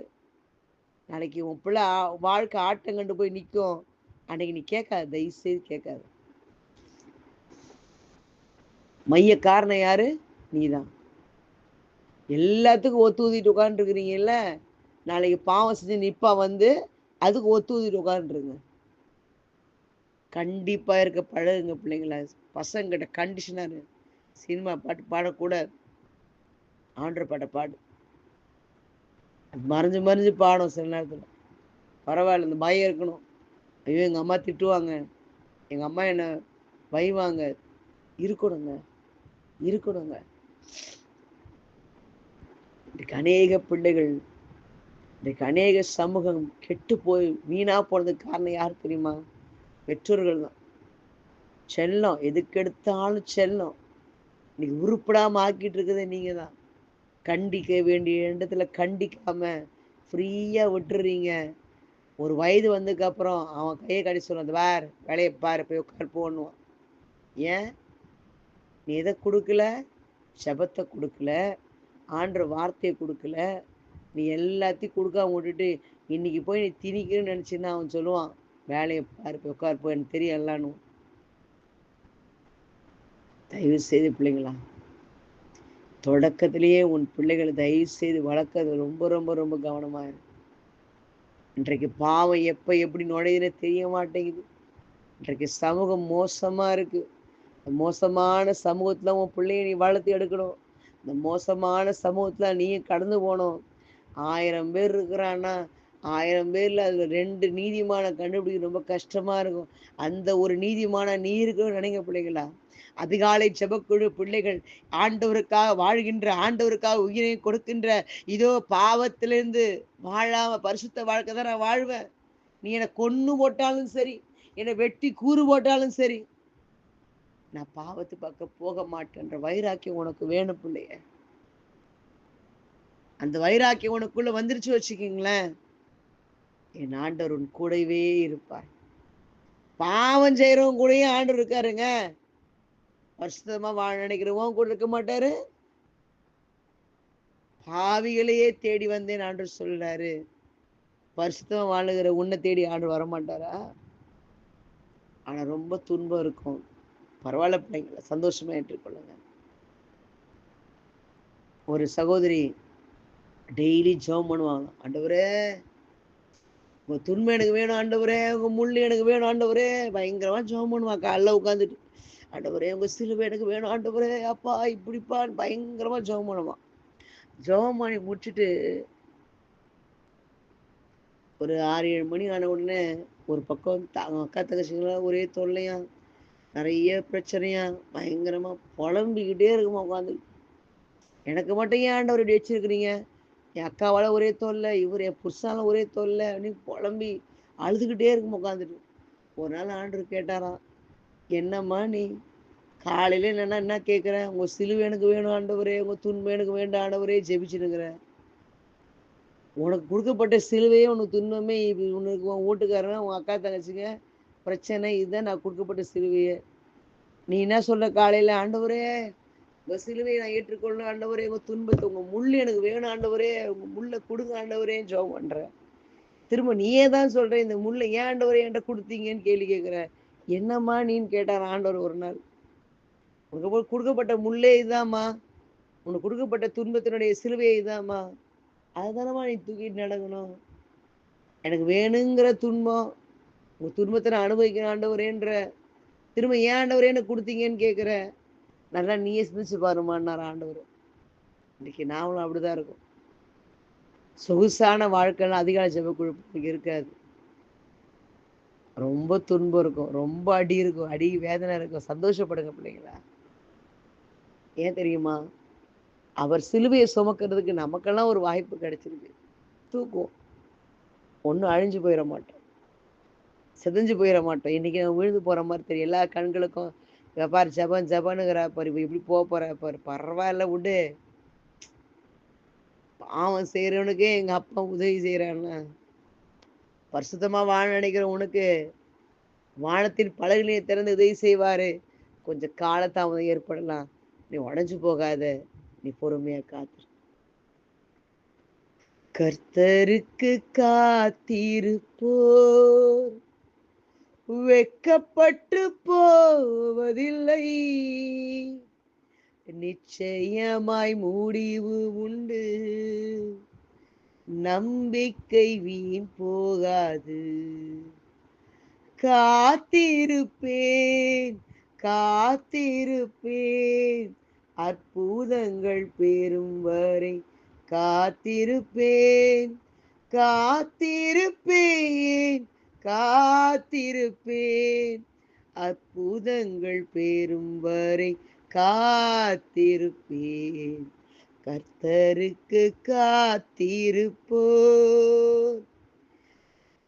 நாளைக்கு உன் பிள்ளை வாழ்க்கை ஆட்டம் கண்டு போய் நிற்கும். அன்னைக்கு நீ கேட்காது, தயவு செய்து கேட்காது. மைய காரணம் யாரு? நீதான். எல்லாத்துக்கும் ஒத்து ஊதிட்டு உட்காந்துருக்கிறீங்கல்ல, நாளைக்கு பாவம் செஞ்சு நிப்பா வந்து அதுக்கு ஒத்து ஊதிட்டு உட்காந்துருங்க. கண்டிப்பா இருக்க பழகுங்க பிள்ளைங்கள. பசங்கிட்ட கண்டிஷனா சினிமா பாட்டு பாடக்கூடாது, ஆண்டர் பாட்டை பாடு. மறைஞ்சு மறைஞ்சு பாடும் சில நேரத்துல. பரவாயில்ல, இந்த பயம் இருக்கணும். ஐயோ எங்க அம்மா திட்டுவாங்க, எங்க அம்மா என்ன வைவாங்க, இருக்கணுங்க, இருக்கணுங்க. இன்றைக்கு அநேக பிள்ளைகள், இன்றைக்கு அநேக சமூகம் கெட்டு போய் வீணா போனதுக்கு காரணம் யார் தெரியுமா? பெற்றோர்கள் தான். செல்லம், எதுக்கெடுத்தாலும் செல்லம். இன்னைக்கு உருப்படாம ஆக்கிட்டு இருக்கிறது நீங்க தான். கண்டிக்க வேண்டிய இடத்துல கண்டிக்காம ஃப்ரீயா விட்டுறீங்க. ஒரு வயது வந்ததுக்கு அப்புறம் அவன் கையை கடி சொல்லுவான், அந்த வேற வேலையை பாரு, போய் உட்கார் போன்னுவான். ஏன்? நீ எதை கொடுக்கல? ஜபத்தை கொடுக்கல, ஆண்டவர் வார்த்தையை கொடுக்கல. நீ எல்லாத்தையும் கொடுக்காம விட்டுட்டு இன்னைக்கு போய் நீ திணிக்கணும்னு நினைச்சுன்னா அவன் சொல்லுவான், வேலையை பாரு, போய் உட்கார் போ, எனக்கு தெரியும் எல்லான்னு. தயவு செய்து பிள்ளைங்களா, தொடக்கத்திலேயே உன் பிள்ளைகளை தயவு செய்து வளர்க்கறது ரொம்ப ரொம்ப ரொம்ப கவனமா இருக்கு. இன்றைக்கு பாவம் எப்ப எப்படி நுழையுதுன்னு தெரிய மாட்டேங்குது. இன்றைக்கு சமூகம் மோசமா இருக்கு. மோசமான சமூகத்துல உன் பிள்ளைய நீ வளர்த்து எடுக்கணும். இந்த மோசமான சமூகத்துல நீயும் கடந்து போகணும். 1000 பேர் இருக்கிறான்னா 1000 பேர்ல அதுல 2 நீதிமான கண்டுபிடிக்க ரொம்ப கஷ்டமா இருக்கும். அந்த ஒரு நீதிமான நீ இருக்கணும்னு நினைங்க பிள்ளைகளா. அதிகாலை ஜெபக்குழு பிள்ளைகள் ஆண்டவருக்காக வாழ்கின்ற, ஆண்டவருக்காக உயிரை கொடுக்கின்ற, இதோ பாவத்திலிருந்து வாழாம பரிசுத்த வாழ்க்கை தான் நான் வாழ்வேன். நீ என்னை கொன்னு போட்டாலும் சரி, என்னை வெட்டி கூறு போட்டாலும் சரி, நான் பாவத்து பக்கம் போக மாட்டேன்ற வைராக்கியம் உனக்கு வேணும் பிள்ளைய. அந்த வைராக்கியம் உனக்குள்ள வந்துருச்சு வச்சுக்கீங்களேன், என் ஆண்டவர் உன் கூடவே இருப்பார். பாவம் செய்யறவங்க கூடயே ஆண்டவர் இருக்காருங்க. பரிசுத்தமா வாழ நினைக்கிறவன் கூட இருக்க மாட்டாரு. பாவிகளையே தேடி வந்தேன் ஆண்டவர் சொல்றாரு. பரிசுத்தமா வாழுகிற உன்னை தேடி ஆண்டவர் வரமாட்டாரா? ஆனா ரொம்ப துன்பம் இருக்கும். பரவாயில்ல பிள்ளைங்கள, சந்தோஷமா ஏற்றுக்கொள்ளுங்க. ஒரு சகோதரி டெய்லி ஜெபம் பண்ணுவாங்க. ஆண்டவரே உங்க துன்பம் எனக்கு வேணும் ஆண்டவரே, உங்க முள்ளு எனக்கு வேணும் ஆண்டவரே. பயங்கரமா ஜெபம் பண்ணுவாங்க காலைல உட்காந்துட்டு. ஆண்டவரே உங்க சிலுவை எனக்கு வேணும் ஆண்டவரே, அப்பா இப்படிப்பான்னு பயங்கரமா ஜெபம் பண்ணுவான். ஜெபம் பண்ணி முடிச்சுட்டு ஒரு 6-7 மணி ஆன உடனே ஒரு பக்கம் அவங்க அக்கா தங்கச்சிங்களாம் ஒரே தொல்லையா, நிறைய பிரச்சனையா, பயங்கரமா புலம்பிக்கிட்டே இருக்குமா உட்காந்து. எனக்கு மட்டும் ஏன் ஆண்டவர் இப்படி வச்சிருக்கிறீங்க? என் அக்காவால ஒரே தொல்லை, இவர் என் புருஷனால ஒரே தொல்லை அப்படின்னு புலம்பி அழுதுகிட்டே இருக்குமா உட்காந்துட்டு. ஒரு நாள் ஆண்டவர் கேட்டாராம், என்னம்மா நீ காலையில என்னன்னா என்ன கேட்குறேன்? உங்க சிலுவை எனக்கு வேணும் ஆண்டவரே, உங்க துன்பம் எனக்கு வேண்டாம் ஆண்டவரே ஜெபிச்சுனுங்கிற. உனக்கு கொடுக்கப்பட்ட சிலுவையே உனக்கு துன்பமே, இது உனக்கு உன் வீட்டுக்காரன் உன் அக்கா தங்கச்சிங்க பிரச்சனை, இதுதான் நான் கொடுக்கப்பட்ட சிலுவையே. நீ என்ன சொல்ற காலையில? ஆண்டவரே உங்க சிலுவையை நான் ஏற்றுக்கொள்ளணும் ஆண்டவரே, உங்க துன்பத்தை உங்க முள் எனக்கு வேணும் ஆண்டவரே, உங்க முள்ளை கொடுங்க ஆண்டவரே ஜெபம் பண்ற. திரும்ப நீயே தான் சொல்ற இந்த முள்ளை ஏன் ஆண்டவரே என்கிட்ட கொடுத்தீங்கன்னு கேள்வி கேட்கிற. என்னம்மா நீன்னு கேட்டார் ஆண்டவர் ஒரு நாள். உனக்கு கொடுக்கப்பட்ட முள்ளே இதாம்மா, உனக்கு கொடுக்கப்பட்ட துன்பத்தினுடைய சிலுவையை இதாம்மா, அதுதானம்மா நீ தூக்கிட்டு நடக்கணும். எனக்கு வேணுங்கிற துன்பம், உங்க துன்பத்தை நான் அனுபவிக்கணும் ஆண்டவரேன்ற. திரும்ப ஏன் ஆண்டவரே எனக்கு கொடுத்தீங்கன்னு கேட்குற. நல்லா நீயே சிந்திச்சு பாருமான்னார் ஆண்டவர். இன்னைக்கு நாமளும் அப்படிதான் இருக்கும். சொகுசான வாழ்க்கைலாம் அதிகாலை ஜெப குழு இருக்காது. ரொம்ப துன்பம் இருக்கும், ரொம்ப அடி இருக்கும், அடி வேதனை இருக்கும். சந்தோஷப்படுங்க பிள்ளைங்களா. ஏன் தெரியுமா? அவர் சிலுவையை சுமக்கிறதுக்கு நமக்கெல்லாம் ஒரு வாய்ப்பு கிடைச்சிருக்கு. தூக்குவோம், ஒன்றும் அழிஞ்சு போயிட மாட்டோம், செதஞ்சு போயிட மாட்டோம். இன்னைக்கு நம்ம விழுந்து போற மாதிரி தெரியும் எல்லா கண்களுக்கும். பாரு ஜபம் ஜபனுங்கிற பாரு, இப்படி போற பாரு, பரவாயில்ல விடு. பாவம் செய்யறவனுக்கே எங்க அப்பா உதவி செய்யறான்னு. பரிசுத்தமா வாழ நினைக்கிற உனக்கு வானத்தின் பலகையை திறந்து உதவி செய்வாரு. கொஞ்சம் காலதாமதம் ஏற்படலாம், நீ உடஞ்சு போகாத, நீ பொறுமையா காத்து. கர்த்தருக்கு காத்திருப்போர் வெட்கப்பட்டு போவதில்லை, நிச்சயமாய் முடிவு உண்டு, நம்பிக்கை வீண் போகாது. காத்திருப்பேன் காத்திருப்பேன் அற்புதங்கள் பெறும் வரை, காத்திருப்பேன் காத்திருப்பேன் காத்திருப்பேன் அற்புதங்கள் பெறும் வரை, காத்திருப்பேன். கர்த்தருக்கு காத்திருப்போர்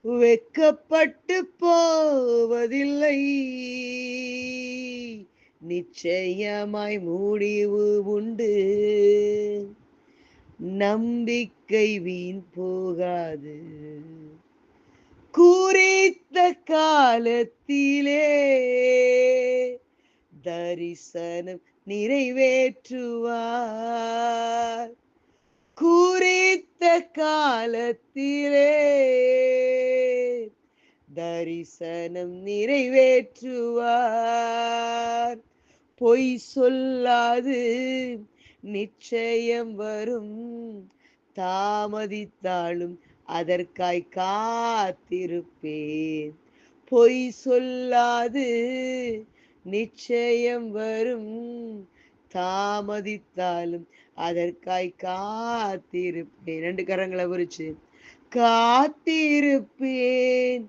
வெட்கப்பட்டு போவதில்லை, நிச்சயமாய் முடிவு உண்டு, நம்பிக்கை வீண் போகாது. குறித்த காலத்திலே தரிசனம் நிறைவேற்றுவார். குறித்த காலத்திலே தரிசனம் நிறைவேற்றுவார். பொய் சொல்லாது நிச்சயம் வரும், தாமதித்தாலும் அதற்காய் காத்திருப்பேன். பொய் சொல்லாது நிச்சயம் வரும், தாமதித்தாலும் அதற்காய் காத்திருப்பேன். 2 கரங்களை விரிச்சு காத்திருப்பேன்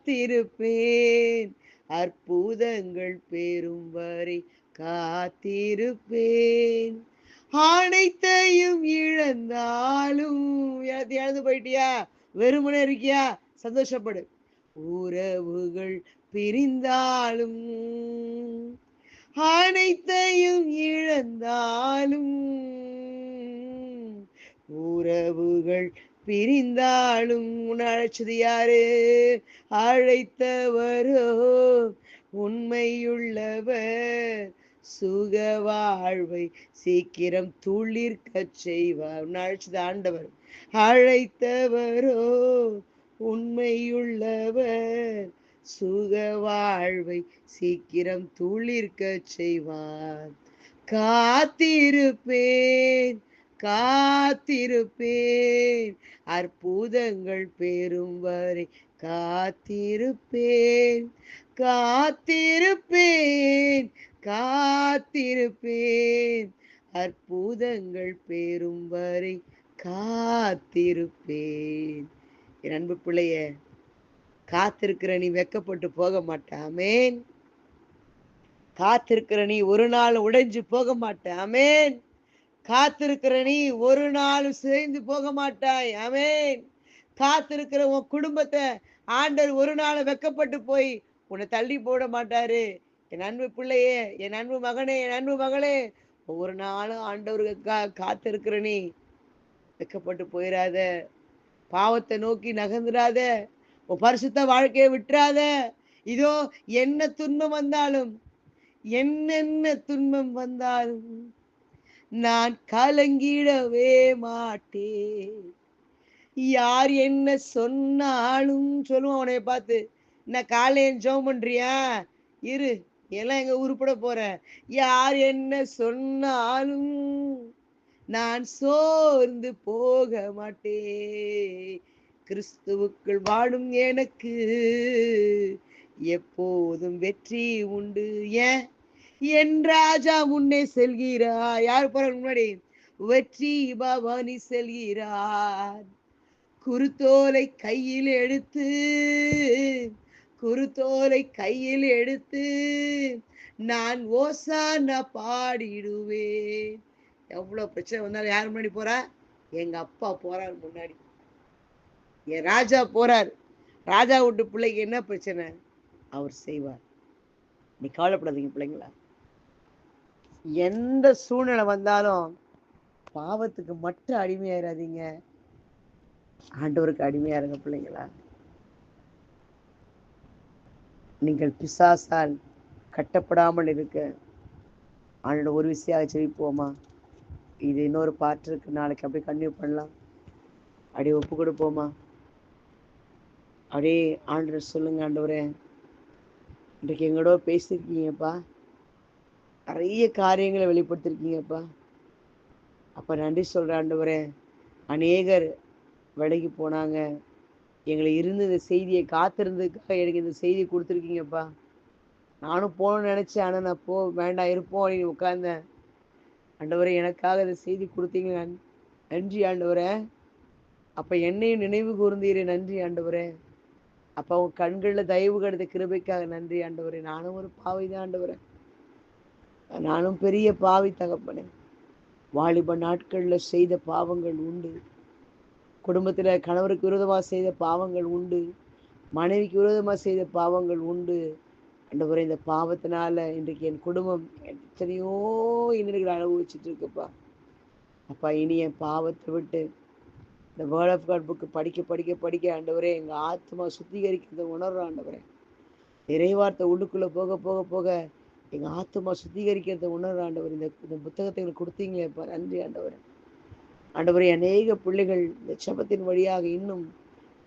காத்திருப்பேன் அற்புதங்கள் பெறும் வரை, காத்திருப்பேன். அனைத்தையும் இழந்தாலும், இழந்து போயிட்டியா, வெறுமனே இருக்கியா, சந்தோஷப்படு. உறவுகள் பிரிந்தாலும், அனைத்தையும் இழந்தாலும், உறவுகள் பிரிந்தாலும், உன்னை அழைச்சது யாரு? அழைத்தவரோ உண்மையுள்ளவர் சுக வாழ்வை சீக்கிரம் துளிர்க்கச் செய்வார். அழைச்சது ஆண்டவர், அழைத்தவரோ உண்மையுள்ளவர் சுக வாழ்வை சீக்கிரம் துளிர்க்கச் செய்வார். காத்திருப்பேன் காத்திருப்பேன் அற்புதங்கள் பெறும் வரை காத்திருப்பேன் காத்திருப்பேன் காத்திருப்பேன் அற்புதங்கள் பெறும் வரை காத்திருப்பேன். என் அன்பு பிள்ளைய, காத்திருக்கிற நீ வெக்கப்பட்டு போக மாட்டாய். ஆமென். காத்திருக்கிற நீ ஒரு நாள் உடைஞ்சு போக மாட்டாய். ஆமென். காத்திருக்கிற நீ ஒரு நாள் சிதைந்து போக மாட்டாய். ஆமென். காத்திருக்கிற உன் குடும்பத்தை ஆண்டவர் ஒரு நாள் வெக்கப்பட்டு போய் உன்னை தள்ளி போட மாட்டாரு. என் அன்பு பிள்ளையே, என் அன்பு மகனே, என் அன்பு மகளே, ஒவ்வொரு நாளும் ஆண்டவருக்கு காத்திருக்கிற நீ வெக்கப்பட்டு போயிடாத. பாவத்தை நோக்கி நகர்ந்துடாத. உன் பரிசுத்த வாழ்க்கையை விட்டுறாத. இதோ என்ன துன்பம் வந்தாலும், என்னென்ன துன்பம் வந்தாலும் நான் கலங்கிடவே மாட்டேன். யார் என்ன சொன்னாலும் சொல்லுவான் உன்னைய பார்த்து, நான் காலையில் ஜெபம் பண்றியா, இரு, எல்லாம் எங்க உருப்பட போற. யார் என்ன சொன்னாலும் நான் சோர்ந்து போக மாட்டேன். கிறிஸ்துவுக்குள் வாழும் எனக்கு எப்போதும் வெற்றி உண்டு. ஏன்? என் ராஜா முன்னே செல்கிறார். யார் போறார் முன்னாடி? வெற்றி பவனி செல்கிறார். குருத்தோலை கையில் எடுத்து, குருத்தோலை கையில் எடுத்து நான் ஓசானா பாடிடுவேன். எவ்வளவு பிரச்சனை வந்தாலும் யார் முன்னாடி போறா? எங்க அப்பா போறார் முன்னாடி. என் ராஜா போறார். ராஜா விட்டு பிள்ளைக்கு என்ன பிரச்சனை? அவர் செய்வார். நீ கவலைப்படாதீங்க பிள்ளைங்களா. எந்த சூழ்நிலை வந்தாலும் பாவத்துக்கு மட்டும் அடிமையாயிராதீங்க. ஆண்டவருக்கு அடிமையா இருங்க பிள்ளைங்களா. நீங்கள் பிசாசால் கட்டப்படாமல் இருக்க ஆண்டோட ஒரு விஷயம் செவிப்போமா? இது இன்னொரு பாட்டு இருக்கு, நாளைக்கு அப்படியே கன்டினியூ பண்ணலாம். அப்படியே ஒப்பு கொடுப்போமா? அப்படியே ஆண்டவர் சொல்லுங்க, ஆண்டவரே இன்றைக்கு எங்களோட பேசியிருக்கீங்கப்பா, நிறைய காரியங்களை வெளிப்படுத்திருக்கீங்கப்பா. அப்ப நன்றி சொல்ற ஆண்டவரே. அநேகர் விலகி போனாங்க, எங்களை இருந்து இந்த செய்தியை காத்திருந்ததுக்காக எனக்கு இந்த செய்தியை கொடுத்துருக்கீங்கப்பா. நானும் போகணும்னு நினைச்சேன், ஆனா நான் வேண்டாம் இருப்போம் அப்படின்னு உட்கார்ந்தேன். ஆண்டவரே எனக்காக இந்த செய்தி கொடுத்தீங்க, நன்றி ஆண்டவரே. அப்ப என்னையும் நினைவு கூர்ந்தீரே, நன்றி ஆண்டவரே. அப்ப உன் கண்கள்ல தயவு கிடைத்த கிருபைக்காக நன்றி ஆண்டவரே. நானும் ஒரு பாவி தான் ஆண்டவரே, நானும் பெரிய பாவி தகப்பனே. வாலிப நாட்கள்ல செய்த பாவங்கள் உண்டு, குடும்பத்துல கணவருக்கு விரோதமா செய்த பாவங்கள் உண்டு, மனைவிக்கு விரோதமா செய்த பாவங்கள் உண்டு ஆண்டவரே. இந்த பாவத்தினால இன்றைக்கு என் குடும்பம் எத்தனையோ இன்னல்களை அனுபவிச்சுட்டு இருக்குப்பா. அப்பா இனி என் பாவத்தை விட்டு இந்த வேர்ட் ஆஃப் காட் புக்கு படிக்க படிக்க படிக்க ஆண்டவரே எங்க ஆத்மா சுத்திகரிக்கிறத உணர்றோம் ஆண்டவரே. இறைவார்த்தை உள்ளுக்குள்ள போக போக போக எங்க ஆத்மா சுத்திகரிக்கிறத உணர்றோம் ஆண்டவர். இந்த புத்தகத்தை எங்களுக்கு கொடுத்தீங்களேப்பா, நன்றி ஆண்டவரே. ஆண்டவரே அநேக பிள்ளைகள் இந்த ஜெபத்தின் வழியாக இன்னும்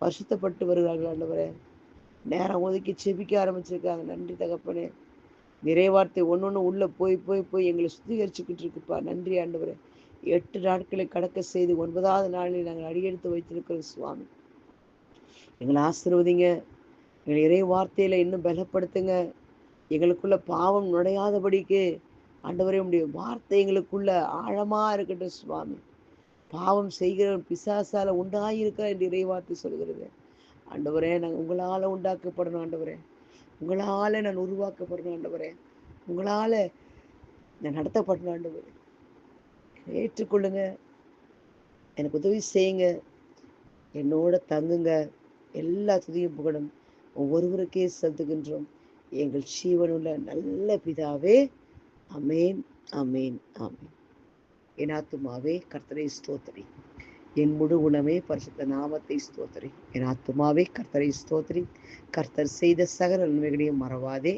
பரிசுத்தப்பட்டு வருகிறார்கள் ஆண்டவரே. நேரம் ஒதுக்கி செபிக்க ஆரம்பிச்சிருக்காங்க, நன்றி தகப்பனே. நிறைவார்த்தை ஒன்னொன்னு உள்ள போய் போய் போய் எங்களை சுத்திகரிச்சுக்கிட்டு இருக்குப்பா, நன்றி ஆண்டவரே. 8 நாட்களை கடக்க செய்து 9வது நாளில் நாங்கள் அடியெடுத்து வைத்திருக்கிறோம் சுவாமி. எங்களை ஆசீர்வதிங்க, எங்களை இறை வார்த்தையில இன்னும் பலப்படுத்துங்க. எங்களுக்குள்ள பாவம் நுழையாதபடிக்கு ஆண்டவரே உடைய வார்த்தை எங்களுக்குள்ள ஆழமா இருக்கட்டும் சுவாமி. பாவம் செய்கிற பிசாசால உண்டாயிருக்க என்று இறை வார்த்தை சொல்கிறது ஆண்டவரே. நாங்கள் உங்களால உண்டாக்கப்படணும் ஆண்டவரே, உங்களால நான் உருவாக்கப்படணும் ஆண்டவரே, உங்களால நான் நடத்தப்படணும் ஆண்டவரே. ஏற்றுக்கொள்ளுங்க, எனக்கு உதவி செய்யுங்க, என்னோட தங்குங்க. எல்லா துதியும் புகழும் ஒவ்வொருவருக்கே செலுத்துகின்றோம் எங்கள் ஜீவனுள்ள நல்ல பிதாவே. அமேன், அமேன், அமேன். என் ஆத்துமாவே கர்த்தரை ஸ்தோத்திரி, என் முழு உணவே பரிசுத்த நாமத்தை ஸ்தோத்திரி. என் ஆத்துமாவே கர்த்தரை ஸ்தோத்திரி. கர்த்தர் செய்த சகல நன்மைகளையும் மறவாதே.